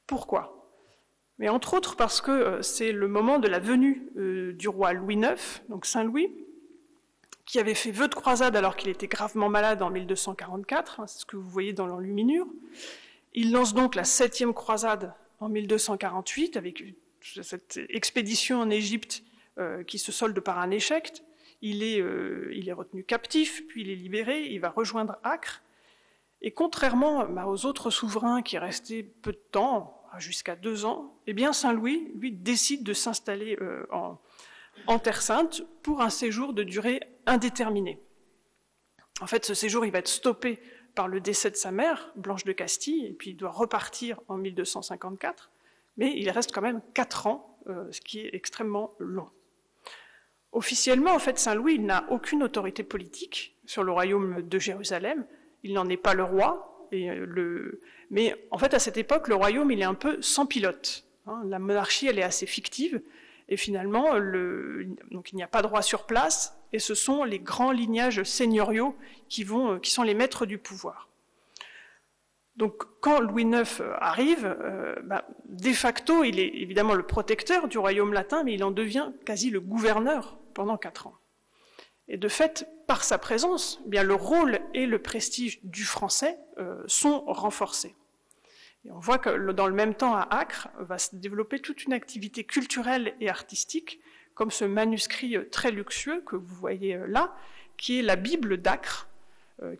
Pourquoi? Mais entre autres parce que c'est le moment de la venue du roi Louis IX, donc Saint Louis, qui avait fait vœu de croisade alors qu'il était gravement malade en 1244, c'est ce que vous voyez dans l'enluminure. Il lance donc la 7e croisade en 1248, avec cette expédition en Égypte qui se solde par un échec. Il est retenu captif, puis il est libéré, il va rejoindre Acre. Et contrairement aux autres souverains qui restaient peu de temps, jusqu'à 2 ans, eh bien Saint Louis, lui, décide de s'installer en Terre Sainte pour un séjour de durée indéterminée. En fait, ce séjour, il va être stoppé par le décès de sa mère, Blanche de Castille, et puis il doit repartir en 1254, mais il reste quand même 4 ans, ce qui est extrêmement long. Officiellement, en fait, Saint Louis n'a aucune autorité politique sur le royaume de Jérusalem. Il n'en est pas le roi. Mais en fait, à cette époque, le royaume, il est un peu sans pilote. La monarchie, elle est assez fictive. Et finalement, donc, il n'y a pas de roi sur place. Et ce sont les grands lignages seigneuriaux qui sont les maîtres du pouvoir. Donc, quand Louis IX arrive, de facto, il est évidemment le protecteur du royaume latin, mais il en devient quasi le gouverneur pendant 4 ans. Et de fait, par sa présence, bien le rôle et le prestige du français sont renforcés. Et on voit que dans le même temps, à Acre, va se développer toute une activité culturelle et artistique, comme ce manuscrit très luxueux que vous voyez là, qui est la Bible d'Acre,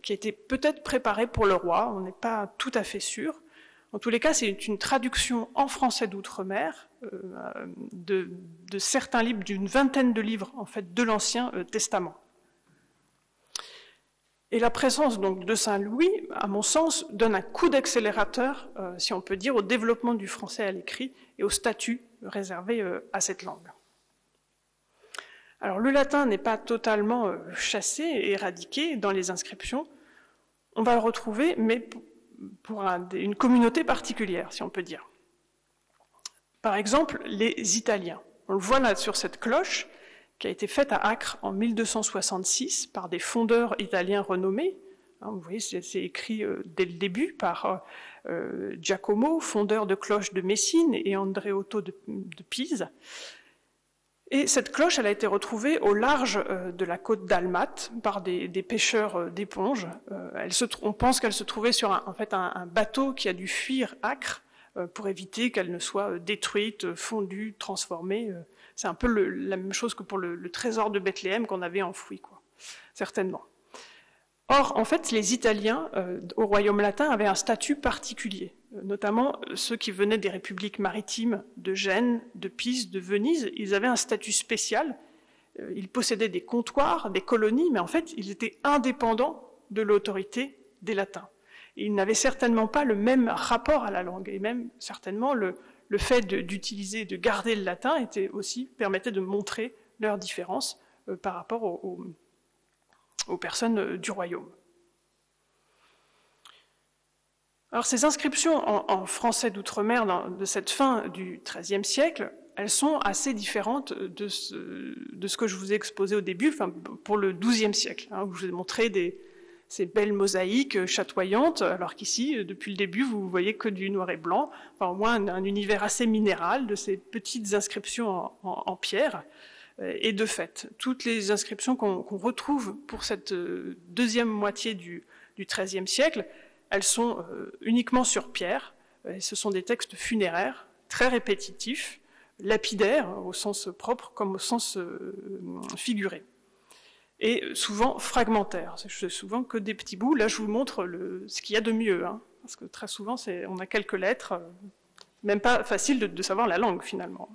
qui a été peut-être préparée pour le roi, on n'est pas tout à fait sûr. En tous les cas, c'est une traduction en français d'outre-mer de certains livres, d'une vingtaine de livres en fait de l'Ancien Testament. Et la présence donc de Saint Louis, à mon sens, donne un coup d'accélérateur, si on peut dire, au développement du français à l'écrit et au statut réservé à cette langue. Alors le latin n'est pas totalement chassé et éradiqué dans les inscriptions. On va le retrouver, mais pour une communauté particulière, si on peut dire. Par exemple, les Italiens. On le voit là sur cette cloche qui a été faite à Acre en 1266 par des fondeurs italiens renommés. Vous voyez, c'est écrit dès le début par Giacomo, fondeur de cloche de Messine, et Andreotto de Pise. Et cette cloche, elle a été retrouvée au large de la côte d'Almate par des pêcheurs d'éponges. On pense qu'elle se trouvait sur un bateau qui a dû fuir Acre pour éviter qu'elles ne soient détruites, fondues, transformées. C'est un peu la même chose que pour le trésor de Bethléem qu'on avait enfoui, quoi, certainement. Or, en fait, les Italiens au royaume latin avaient un statut particulier, notamment ceux qui venaient des républiques maritimes de Gênes, de Pise, de Venise. Ils avaient un statut spécial. Ils possédaient des comptoirs, des colonies, mais en fait, ils étaient indépendants de l'autorité des Latins. Et ils n'avaient certainement pas le même rapport à la langue, et même certainement le fait d'utiliser, de garder le latin permettait de montrer leurs différences par rapport aux personnes du royaume. Alors ces inscriptions en français d'outre-mer de cette fin du XIIIe siècle, elles sont assez différentes de ce que je vous ai exposé au début, enfin, pour le XIIe siècle, où je vous ai montré ces belles mosaïques chatoyantes, alors qu'ici, depuis le début, vous voyez que du noir et blanc, enfin au moins un univers assez minéral de ces petites inscriptions en pierre. Et de fait, toutes les inscriptions qu'on retrouve pour cette deuxième moitié du XIIIe siècle, elles sont uniquement sur pierre, et ce sont des textes funéraires, très répétitifs, lapidaires au sens propre comme au sens figuré, et souvent fragmentaires. C'est souvent que des petits bouts. Là, je vous montre ce qu'il y a de mieux, parce que très souvent, on a quelques lettres, même pas facile de savoir la langue finalement.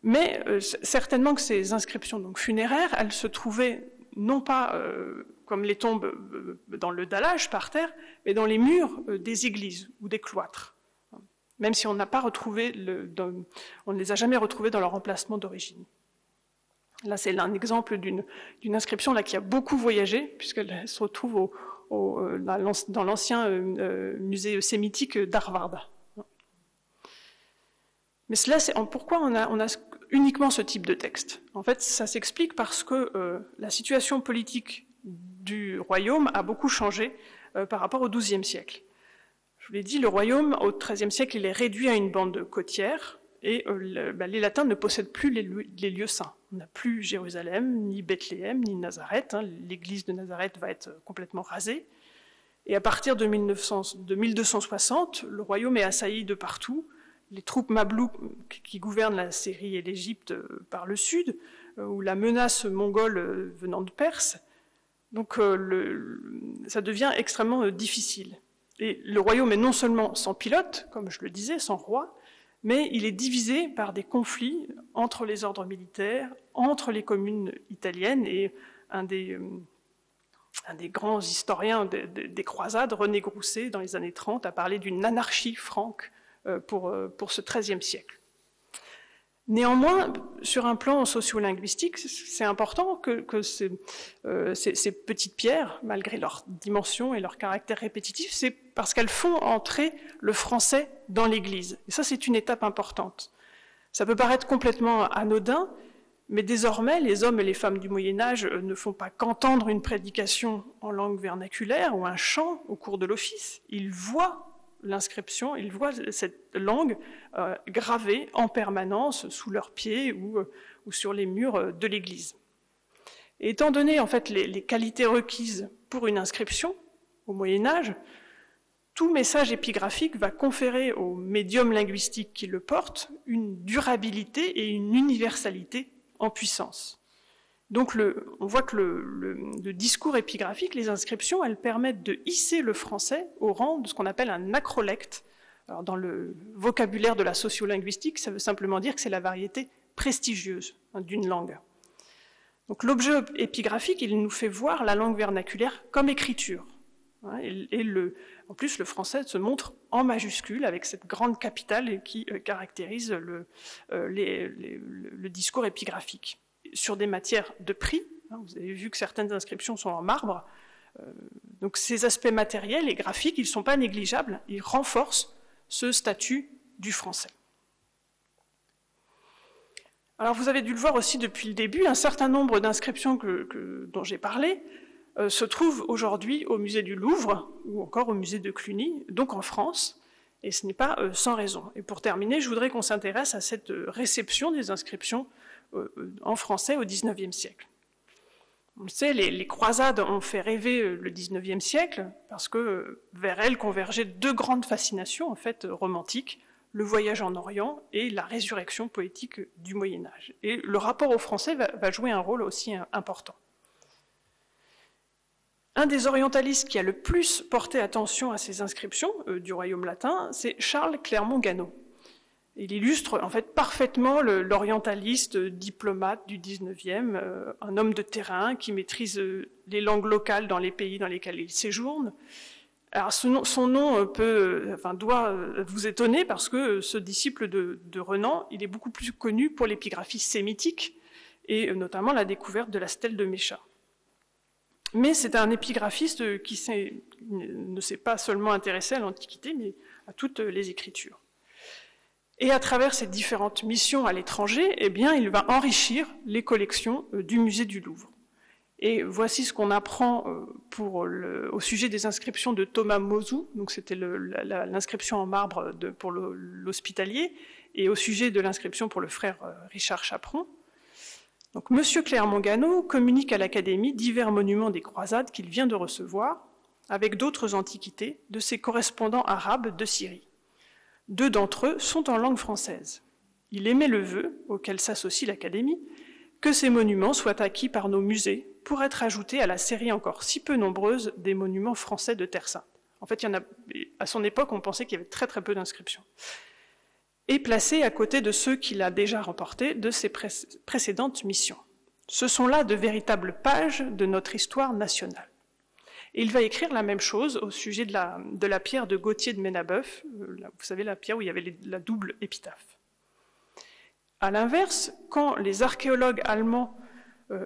Mais certainement que ces inscriptions donc funéraires, elles se trouvaient non pas comme les tombes dans le dallage par terre, mais dans les murs des églises ou des cloîtres. Même si on n'a pas retrouvé, on ne les a jamais retrouvés dans leur emplacement d'origine. Là, c'est un exemple d'une inscription là, qui a beaucoup voyagé, puisqu'elle se retrouve dans l'ancien musée sémitique d'Harvard. Mais cela, pourquoi on a uniquement ce type de texte? En fait, ça s'explique parce que la situation politique du royaume a beaucoup changé par rapport au XIIe siècle. Je vous l'ai dit, le royaume, au XIIIe siècle, il est réduit à une bande côtière, et les Latins ne possèdent plus les lieux saints. On n'a plus Jérusalem, ni Bethléem, ni Nazareth. L'église de Nazareth va être complètement rasée. Et à partir de 1260, le royaume est assailli de partout. Les troupes Mablouks qui gouvernent la Syrie et l'Égypte par le sud, ou la menace mongole venant de Perse. Donc ça devient extrêmement difficile. Et le royaume est non seulement sans pilote, comme je le disais, sans roi, mais il est divisé par des conflits entre les ordres militaires, entre les communes italiennes, et un des grands historiens des croisades, René Grousset, dans les années 30, a parlé d'une anarchie franque pour ce XIIIe siècle. Néanmoins, sur un plan sociolinguistique, c'est important que ces petites pierres, malgré leur dimension et leur caractère répétitif, c'est parce qu'elles font entrer le français dans l'Église. Et ça, c'est une étape importante. Ça peut paraître complètement anodin, mais désormais, les hommes et les femmes du Moyen-Âge ne font pas qu'entendre une prédication en langue vernaculaire ou un chant au cours de l'office. Ils voient l'inscription, ils voient cette langue gravée en permanence sous leurs pieds ou sur les murs de l'église. Et étant donné en fait les qualités requises pour une inscription au Moyen-Âge, tout message épigraphique va conférer au médium linguistique qui le porte une durabilité et une universalité en puissance. Donc on voit que le discours épigraphique, les inscriptions, elles permettent de hisser le français au rang de ce qu'on appelle un acrolecte. Alors dans le vocabulaire de la sociolinguistique, ça veut simplement dire que c'est la variété prestigieuse d'une langue. Donc l'objet épigraphique, il nous fait voir la langue vernaculaire comme écriture. En plus, le français se montre en majuscule avec cette grande capitale qui caractérise le discours épigraphique. Sur des matières de prix, vous avez vu que certaines inscriptions sont en marbre, donc ces aspects matériels et graphiques, ils ne sont pas négligeables, ils renforcent ce statut du français. Alors vous avez dû le voir aussi depuis le début, un certain nombre d'inscriptions dont j'ai parlé se trouvent aujourd'hui au musée du Louvre ou encore au musée de Cluny, donc en France, et ce n'est pas sans raison. Et pour terminer, je voudrais qu'on s'intéresse à cette réception des inscriptions en français au XIXe siècle. On le sait, les croisades ont fait rêver le XIXe siècle parce que vers elles convergeaient deux grandes fascinations en fait romantiques, le voyage en Orient et la résurrection poétique du Moyen-Âge. Et le rapport aux Français va jouer un rôle aussi important. Un des orientalistes qui a le plus porté attention à ces inscriptions du royaume latin, c'est Charles Clermont-Ganneau. Il illustre en fait parfaitement l'orientaliste diplomate du XIXe, un homme de terrain qui maîtrise les langues locales dans les pays dans lesquels il séjourne. Alors son nom doit vous étonner parce que ce disciple de renom, il est beaucoup plus connu pour l'épigraphie sémitique et notamment la découverte de la stèle de Mécha. Mais c'est un épigraphiste qui ne s'est pas seulement intéressé à l'Antiquité, mais à toutes les écritures. Et à travers ces différentes missions à l'étranger, eh bien, il va enrichir les collections du musée du Louvre. Et voici ce qu'on apprend au sujet des inscriptions de Thomas Mauzout, donc c'était l'inscription en marbre pour l'hospitalier, et au sujet de l'inscription pour le frère Richard Chaperon. Donc, M. Clermont-Ganneau communique à l'Académie divers monuments des croisades qu'il vient de recevoir, avec d'autres antiquités de ses correspondants arabes de Syrie. 2 d'entre eux sont en langue française. Il émet le vœu, auquel s'associe l'Académie, que ces monuments soient acquis par nos musées pour être ajoutés à la série encore si peu nombreuse des monuments français de Terre Sainte. En fait, à son époque, on pensait qu'il y avait très très peu d'inscriptions. Et placés à côté de ceux qu'il a déjà remportés de ses précédentes missions. Ce sont là de véritables pages de notre histoire nationale. Et il va écrire la même chose au sujet de la pierre de Gauthier de Ménabeuf, vous savez, la pierre où il y avait la double épitaphe. À l'inverse, quand les archéologues allemands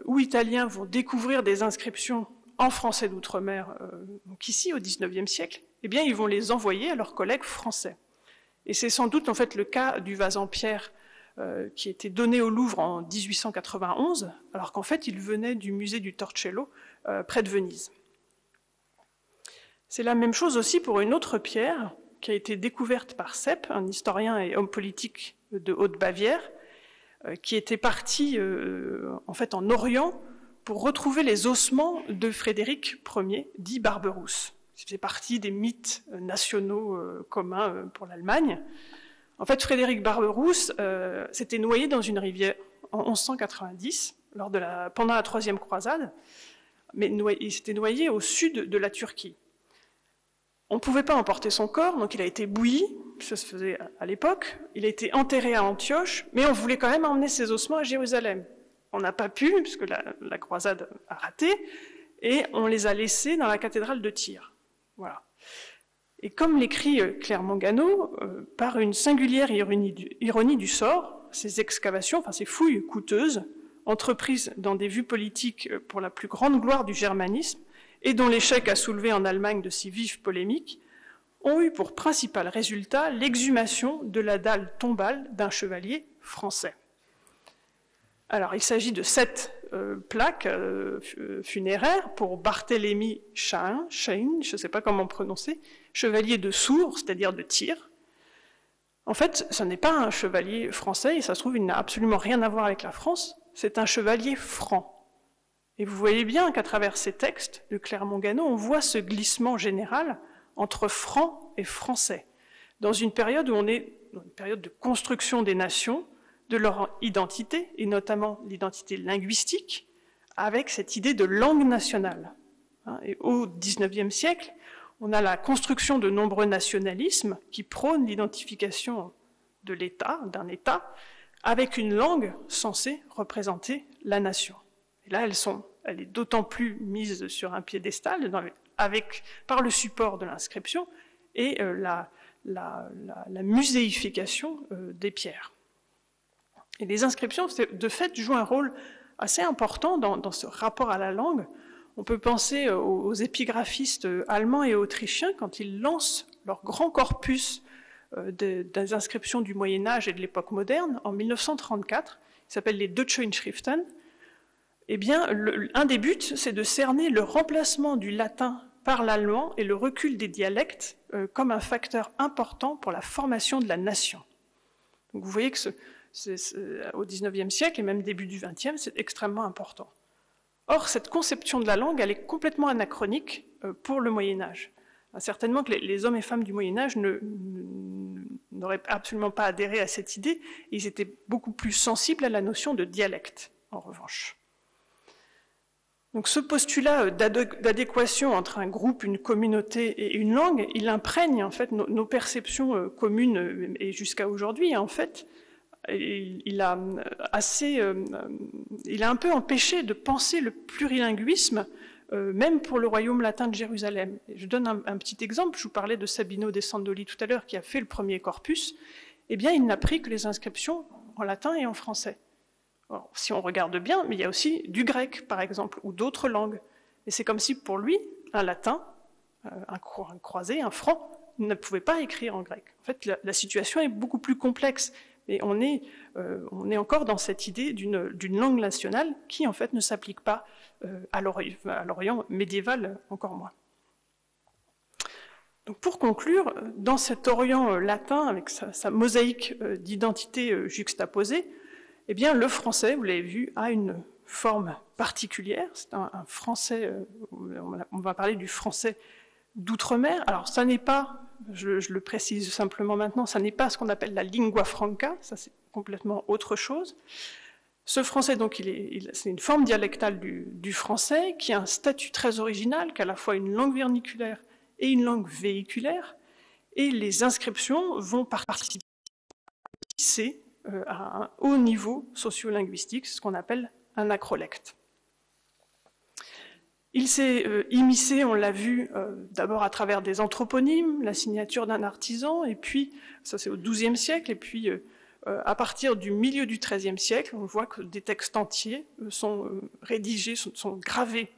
ou italiens vont découvrir des inscriptions en français d'outre-mer, donc ici au XIXe siècle, eh bien ils vont les envoyer à leurs collègues français. Et c'est sans doute en fait le cas du vase en pierre qui a été donné au Louvre en 1891, alors qu'en fait il venait du musée du Torcello près de Venise. C'est la même chose aussi pour une autre pierre qui a été découverte par Sepp, un historien et homme politique de Haute-Bavière, qui était parti en fait en Orient pour retrouver les ossements de Frédéric Ier, dit Barberousse. Ça faisait partie des mythes nationaux communs pour l'Allemagne. En fait, Frédéric Barberousse s'était noyé dans une rivière en 1190 pendant la Troisième Croisade, mais il s'était noyé au sud de la Turquie. On ne pouvait pas emporter son corps, donc il a été bouilli, ça se faisait à l'époque. Il a été enterré à Antioche, mais on voulait quand même emmener ses ossements à Jérusalem. On n'a pas pu, puisque la croisade a raté, et on les a laissés dans la cathédrale de Tyr. Voilà. Et comme l'écrit Clermont-Ganneau, par une singulière ironie du sort, ces excavations, ces fouilles coûteuses, entreprises dans des vues politiques pour la plus grande gloire du germanisme, et dont l'échec a soulevé en Allemagne de si vives polémiques, ont eu pour principal résultat l'exhumation de la dalle tombale d'un chevalier français. Alors, il s'agit de 7 plaques funéraires pour Barthélemy Chain, je ne sais pas comment prononcer, chevalier de Sours, c'est-à-dire de Tyr. En fait, ce n'est pas un chevalier français, et ça se trouve, il n'a absolument rien à voir avec la France, c'est un chevalier franc. Et vous voyez bien qu'à travers ces textes de Clermont-Ganneau, on voit ce glissement général entre franc et français, dans une période où on est dans une période de construction des nations, de leur identité, et notamment l'identité linguistique, avec cette idée de langue nationale. Et au XIXe siècle, on a la construction de nombreux nationalismes qui prônent l'identification de l'État, d'un État, avec une langue censée représenter la nation. Et là, elle est d'autant plus mise sur un piédestal par le support de l'inscription et la muséification des pierres. Et les inscriptions, de fait, jouent un rôle assez important dans ce rapport à la langue. On peut penser aux épigraphistes allemands et autrichiens quand ils lancent leur grand corpus des inscriptions du Moyen-Âge et de l'époque moderne en 1934, qui s'appelle les Deutsche Inschriften. Eh bien, un des buts, c'est de cerner le remplacement du latin par l'allemand et le recul des dialectes comme un facteur important pour la formation de la nation. Donc vous voyez que au XIXe siècle et même début du XXe, c'est extrêmement important. Or, cette conception de la langue, elle est complètement anachronique pour le Moyen-Âge. Certainement que les hommes et femmes du Moyen-Âge n'auraient absolument pas adhéré à cette idée, ils étaient beaucoup plus sensibles à la notion de dialecte, en revanche. Donc ce postulat d'adéquation entre un groupe, une communauté et une langue, il imprègne en fait nos perceptions communes, et jusqu'à aujourd'hui, en fait, il a un peu empêché de penser le plurilinguisme, même pour le royaume latin de Jérusalem. Et je donne un petit exemple, je vous parlais de Sabino de Sandoli tout à l'heure, qui a fait le premier corpus. Eh bien, il n'a pris que les inscriptions en latin et en français. Alors, si on regarde bien, mais il y a aussi du grec, par exemple, ou d'autres langues. Et c'est comme si, pour lui, un latin, un croisé, un franc, ne pouvait pas écrire en grec. En fait, la situation est beaucoup plus complexe. Et on est encore dans cette idée d'une langue nationale qui, en fait, ne s'applique pas à l'Orient médiéval, encore moins. Donc, pour conclure, dans cet Orient latin, avec sa mosaïque d'identités juxtaposées, eh bien, le français, vous l'avez vu, a une forme particulière. C'est un français, on va parler du français d'outre-mer. Alors, ça n'est pas, je le précise simplement maintenant, ça n'est pas ce qu'on appelle la lingua franca, ça c'est complètement autre chose. Ce français, donc, c'est une forme dialectale du français qui a un statut très original, qui a à la fois une langue vernaculaire et une langue véhiculaire, et les inscriptions vont participer à un haut niveau sociolinguistique, ce qu'on appelle un acrolecte. Il s'est immiscé, on l'a vu, d'abord à travers des anthroponymes, la signature d'un artisan, et puis, ça c'est au XIIe siècle, et puis à partir du milieu du XIIIe siècle, on voit que des textes entiers sont rédigés, sont gravés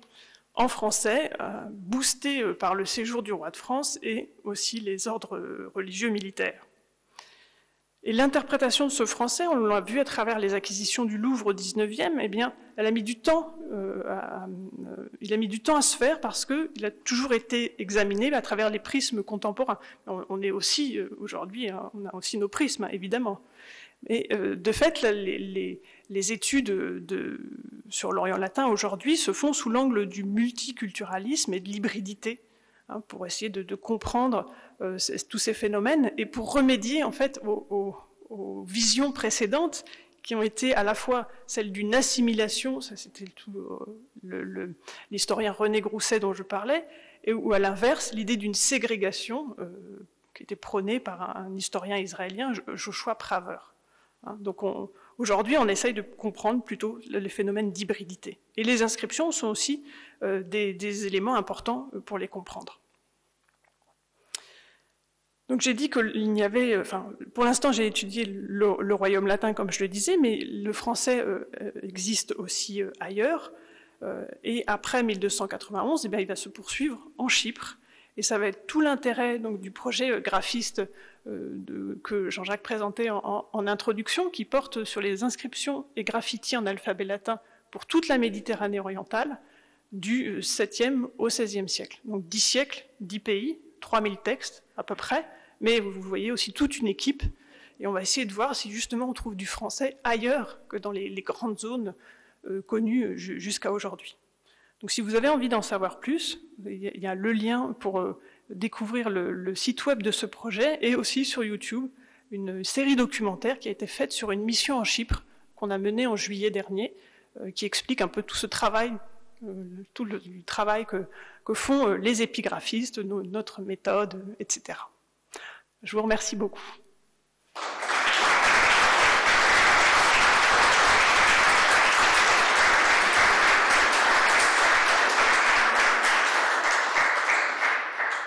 en français, boostés par le séjour du roi de France et aussi les ordres religieux militaires. Et l'interprétation de ce français, on l'a vu à travers les acquisitions du Louvre au XIXe, eh bien, il a mis du temps à se faire parce qu'il a toujours été examiné à travers les prismes contemporains. On est aussi, aujourd'hui, on a aussi nos prismes, évidemment. Mais de fait, les études sur l'Orient latin aujourd'hui se font sous l'angle du multiculturalisme et de l'hybridité, pour essayer de comprendre tous ces phénomènes et pour remédier en fait aux visions précédentes qui ont été à la fois celles d'une assimilation, ça c'était l'historien René Grousset dont je parlais, ou à l'inverse l'idée d'une ségrégation qui était prônée par un historien israélien, Joshua Praver. Donc aujourd'hui on essaye de comprendre plutôt les phénomènes d'hybridité. Et les inscriptions sont aussi des éléments importants pour les comprendre. Donc j'ai dit qu'il n'y avait, pour l'instant j'ai étudié le royaume latin comme je le disais, mais le français existe aussi ailleurs, et après 1291, eh bien, il va se poursuivre en Chypre, et ça va être tout l'intérêt donc du projet graphiste que Jean-Jacques présentait en introduction, qui porte sur les inscriptions et graffitis en alphabet latin pour toute la Méditerranée orientale, du 7e au 16e siècle. Donc 10 siècles, 10 pays, 3000 textes à peu près, mais vous voyez aussi toute une équipe, et on va essayer de voir si justement on trouve du français ailleurs que dans les grandes zones connues jusqu'à aujourd'hui. Donc si vous avez envie d'en savoir plus, il y a le lien pour découvrir le site web de ce projet, et aussi sur YouTube, une série documentaire qui a été faite sur une mission en Chypre qu'on a menée en juillet dernier, qui explique un peu tout ce travail, tout le travail que font les épigraphistes, notre méthode, etc. Je vous remercie beaucoup.